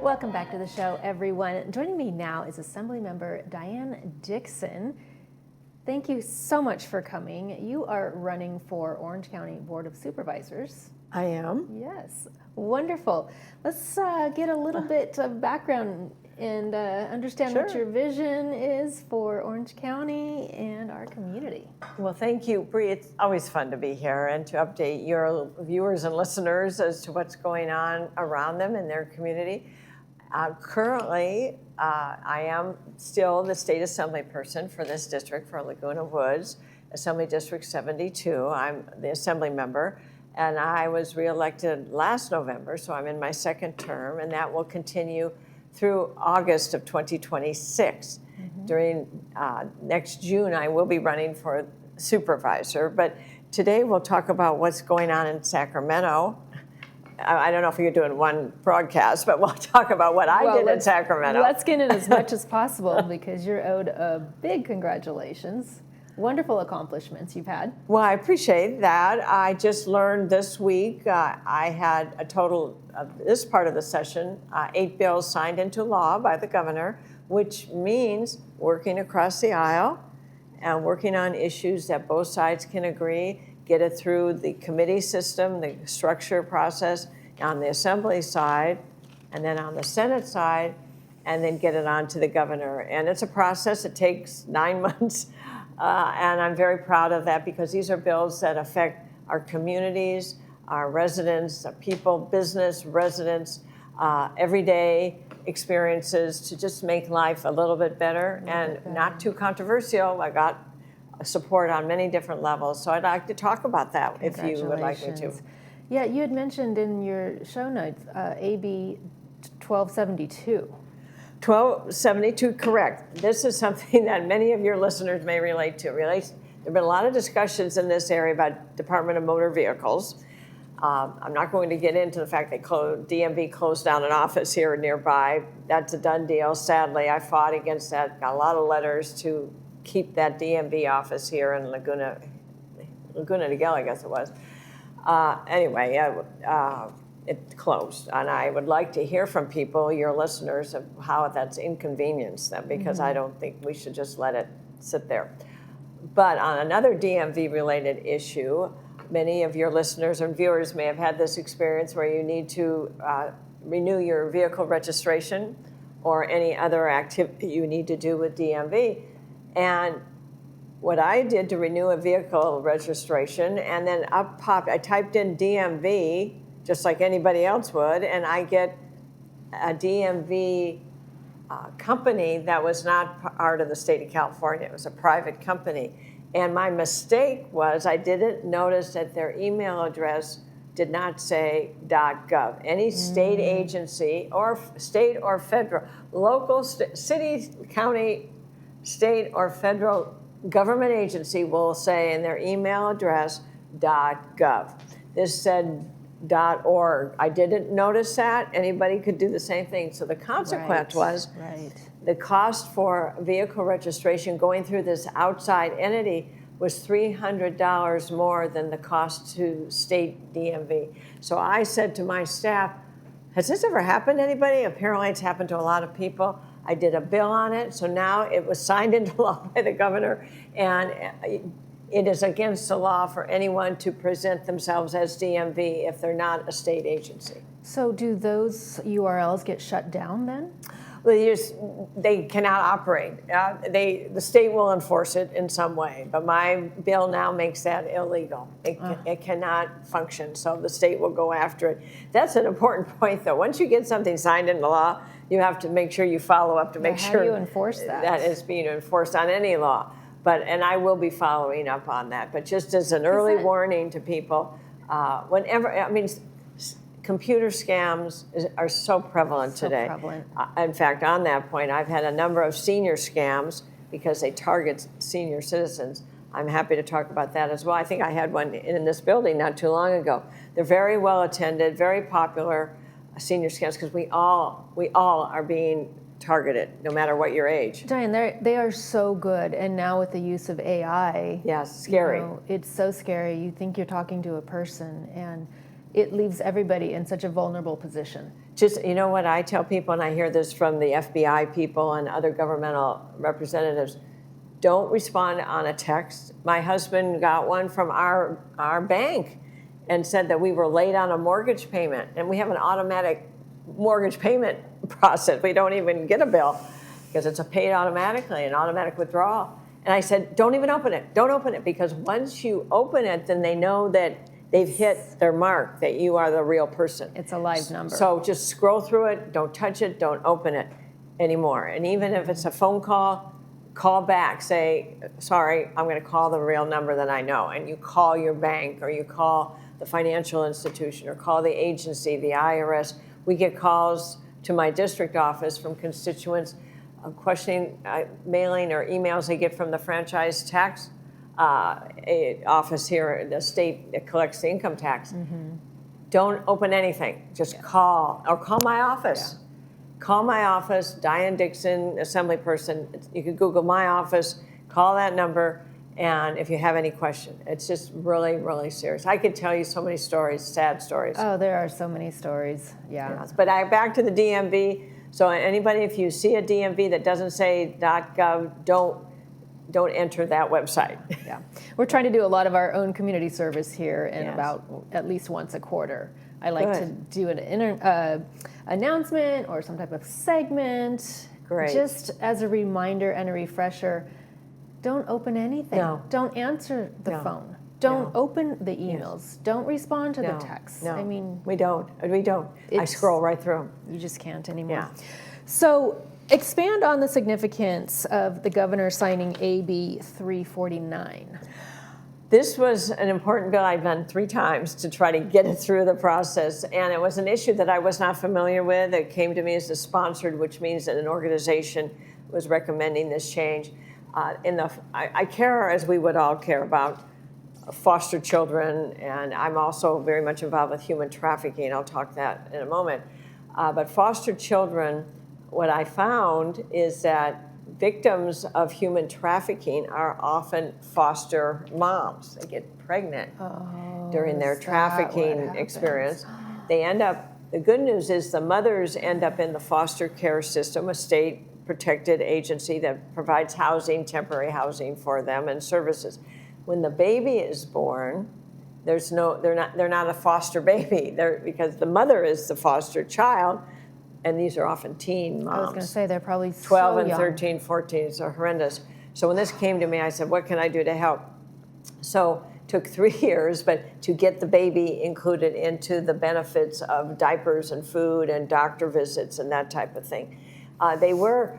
Welcome back to the show, everyone. Joining me now is Assemblymember Diane Dixon. Thank you so much for coming. You are running for Orange County Board of Supervisors. I am. Yes, wonderful. Let's get a little bit of background and understand what your vision is for Orange County and our community. Well, thank you, Bree. It's always fun to be here and to update your viewers and listeners as to what's going on around them in their community. Currently, I am still the state assembly person for this district, for Laguna Woods, Assembly District 72. I'm the assembly member, and I was reelected last November, so I'm in my second term, and that will continue through August of 2026. During next June, I will be running for supervisor, but today we'll talk about what's going on in Sacramento. I don't know if you're doing one broadcast, but we'll talk about what I did in Sacramento. Let's get in as much as possible because you're owed a big congratulations. Wonderful accomplishments you've had. Well, I appreciate that. I just learned this week, I had a total of this part of the session, 8 bills signed into law by the governor, which means working across the aisle and working on issues that both sides can agree, get it through the committee system, the structure process on the assembly side, and then on the Senate side, and then get it on to the governor. And it's a process. It takes 9 months. And I'm very proud of that because these are bills that affect our communities, our residents, our people, business, residents, everyday experiences to just make life a little bit better and not too controversial. I got support on many different levels. So I'd like to talk about that if you would like me to. Yeah, you had mentioned in your show notes AB 1272. 1272, correct. This is something that many of your listeners may relate to. There have been a lot of discussions in this area about Department of Motor Vehicles. I'm not going to get into the fact that DMV closed down an office here nearby. That's a done deal. Sadly, I fought against that, got a lot of letters to keep that DMV office here in Laguna Niguel, I guess it was. It closed, and I would like to hear from people, your listeners, of how that's inconvenienced them, because I don't think we should just let it sit there. But on another DMV-related issue, many of your listeners and viewers may have had this experience where you need to renew your vehicle registration or any other activity you need to do with DMV. And what I did to renew a vehicle registration, and then up popped, I typed in DMV, just like anybody else would, and I get a DMV company that was not part of the state of California. It was a private company. And my mistake was I didn't notice that their email address did not say .gov. Any state agency or state or federal, local, city, county, state or federal government agency will say in their email address .gov. This said .org. I didn't notice that. Anybody could do the same thing. So the consequence was the cost for vehicle registration going through this outside entity was $300 more than the cost to state DMV. So I said to my staff, has this ever happened to anybody? Apparently it's happened to a lot of people. I did a bill on it. So now it was signed into law by the governor, and it is against the law for anyone to present themselves as DMV if they're not a state agency. So do those URLs get shut down then? Well, they cannot operate. The state will enforce it in some way, but my bill now makes that illegal. It cannot function, so the state will go after it. That's an important point, though. Once you get something signed into law, you have to make sure you follow up to make sure how do you enforce that? That is being enforced on any law. And I will be following up on that. But just as an early warning to people, computer scams are so prevalent today. In fact, on that point, I've had a number of senior scams because they target senior citizens. I'm happy to talk about that as well. I think I had one in this building not too long ago. They're very well attended, very popular senior scams because we all are being targeted, no matter what your age. Diane, they are so good, and now with the use of AI, scary. It's so scary. You think you're talking to a person, and it leaves everybody in such a vulnerable position. Just, you know what I tell people, and I hear this from the FBI people and other governmental representatives, don't respond on a text. My husband got one from our bank and said that we were late on a mortgage payment, and we have an automatic mortgage payment process. We don't even get a bill because it's paid automatically, an automatic withdrawal. And I said, don't even open it. Don't open it, because once you open it, then they know that they've hit their mark, that you are the real person. It's a live number. So just scroll through it, don't touch it, don't open it anymore. And even if it's a phone call, call back, say, sorry, I'm going to call the real number that I know. And you call your bank, or you call the financial institution, or call the agency, the IRS. We get calls to my district office from constituents questioning mailing or emails they get from the franchise tax office here, the state that collects the income tax. Don't open anything. Just call, or call my office. Call my office, Diane Dixon, assembly person. You can Google my office, call that number, and if you have any question. It's just really, really serious. I could tell you so many stories, sad stories. Oh, there are so many stories, yeah. Yes. But back to the DMV. So anybody, if you see a DMV that doesn't say .gov, don't enter that website. Yeah, we're trying to do a lot of our own community service here, and Yes. about at least once a quarter. I like Good. to do an announcement or some type of segment, Great. just as a reminder and a refresher. Don't open anything. No. Don't answer the No. phone. Don't No. open the emails. Don't respond to No. the texts. No. I mean, we don't. I It's- scroll right through them. you just can't anymore. Yeah. So expand on the significance of the governor signing AB 349. This was an important bill I've done 3 times to try to get it through the process, and it was an issue that I was not familiar with. It came to me as a sponsored, which means that an organization was recommending this change. I care, as we would all care, about foster children, and I'm also very much involved with human trafficking. I'll talk that in a moment. But foster children, what I found is that victims of human trafficking are often foster moms. They get pregnant during their is that trafficking what happens? experience. They end up, the good news is the mothers end up in the foster care system, a state protected agency that provides housing, temporary housing for them, and services. When the baby is born, they're not a foster baby. Because the mother is the foster child, and these are often teen moms. I was going to say they're probably 12 so and young. 13, 14, it's horrendous. So when this came to me, I said, what can I do to help? So it took 3 years, but to get the baby included into the benefits of diapers and food and doctor visits and that type of thing. They were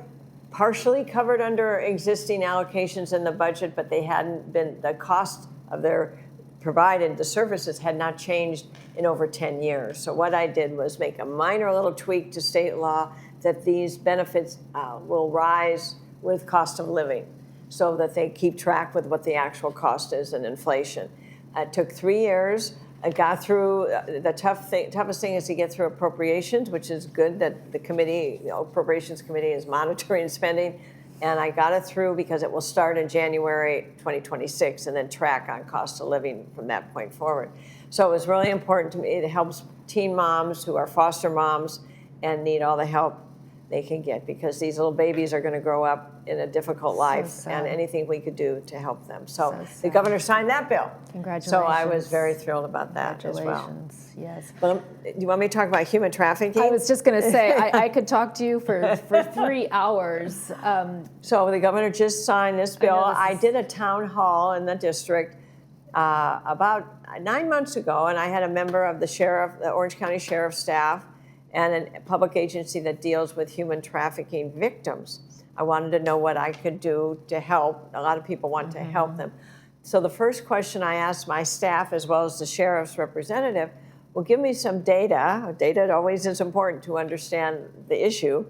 partially covered under existing allocations in the budget, but they hadn't been, the cost of their provided, the services had not changed in over 10 years. So what I did was make a minor little tweak to state law that these benefits will rise with cost of living, so that they keep track with what the actual cost is and inflation. It took 3 years. I got through, the toughest thing is to get through appropriations, which is good that the committee, appropriations committee is monitoring spending. And I got it through because it will start in January 2026 and then track on cost of living from that point forward. So it was really important to me. It helps teen moms who are foster moms and need all the help they can get, because these little babies are going to grow up in a difficult life, sad. and anything we could do to help them. So the sad. governor signed that bill. Congratulations. So I was very thrilled about that as well. Congratulations, yes. Well, do you want me to talk about human trafficking? I was just going to say, I could talk to you for 3 hours. So the governor just signed this bill. know this I is- did a town hall in the district about 9 months ago, and I had a member of the Orange County Sheriff's staff, and a public agency that deals with human trafficking victims. I wanted to know what I could do to help. A lot of people want to help them. So the first question I asked my staff, as well as the sheriff's representative, well, give me some data. Data always is important to understand the issue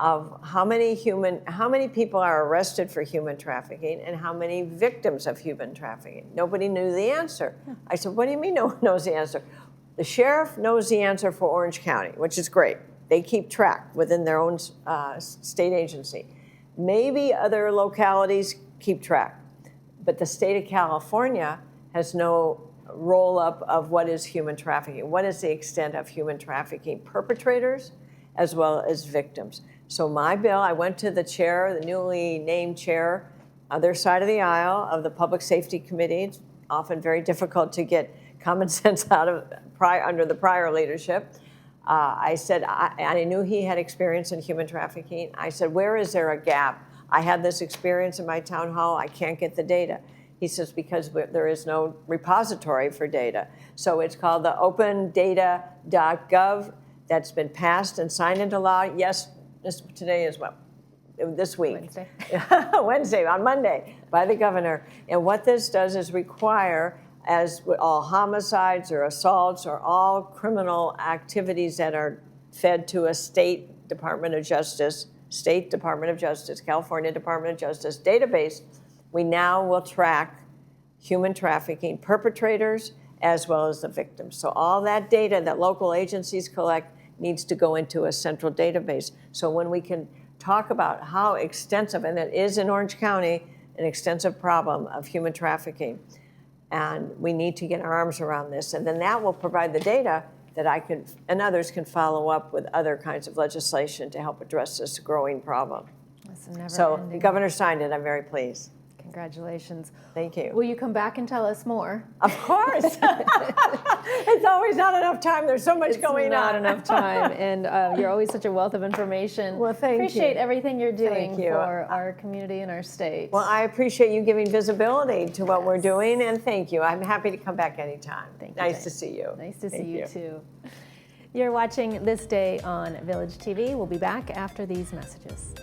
of how many people are arrested for human trafficking and how many victims of human trafficking. Nobody knew the answer. I said, what do you mean no one knows the answer? The sheriff knows the answer for Orange County, which is great. They keep track within their own state agency. Maybe other localities keep track, but the state of California has no roll-up of what is human trafficking. What is the extent of human trafficking perpetrators as well as victims? So my bill, I went to the chair, the newly named chair, other side of the aisle of the Public Safety Committee. It's often very difficult to get common sense out of under the prior leadership. I said, I knew he had experience in human trafficking. I said, where is there a gap? I had this experience in my town hall. I can't get the data. He says, because there is no repository for data. So it's called the opendata.gov. That's been passed and signed into law. Yes, today is what? This week. Wednesday. Wednesday, on Monday, by the governor. And what this does is require, as with all homicides or assaults or all criminal activities that are fed to a state Department of Justice, California Department of Justice database, we now will track human trafficking perpetrators as well as the victims. So all that data that local agencies collect needs to go into a central database. So when we can talk about how extensive, and it is in Orange County, an extensive problem of human trafficking, and we need to get our arms around this. And then that will provide the data that I can, and others can follow up with other kinds of legislation to help address this growing problem. So the governor signed it. I'm very pleased. Congratulations. Thank you. Will you come back and tell us more? Of course. It's always not enough time. There's so much going on. Not enough time. And you're always such a wealth of information. Well, thank you. Appreciate everything you're doing Thank you. for our community and our state. Well, I appreciate you giving visibility to what we're doing, and thank you. I'm happy to come back anytime. Thank you. Nice to see you. Nice to see Thank you too. You're watching This Day on Village TV. We'll be back after these messages.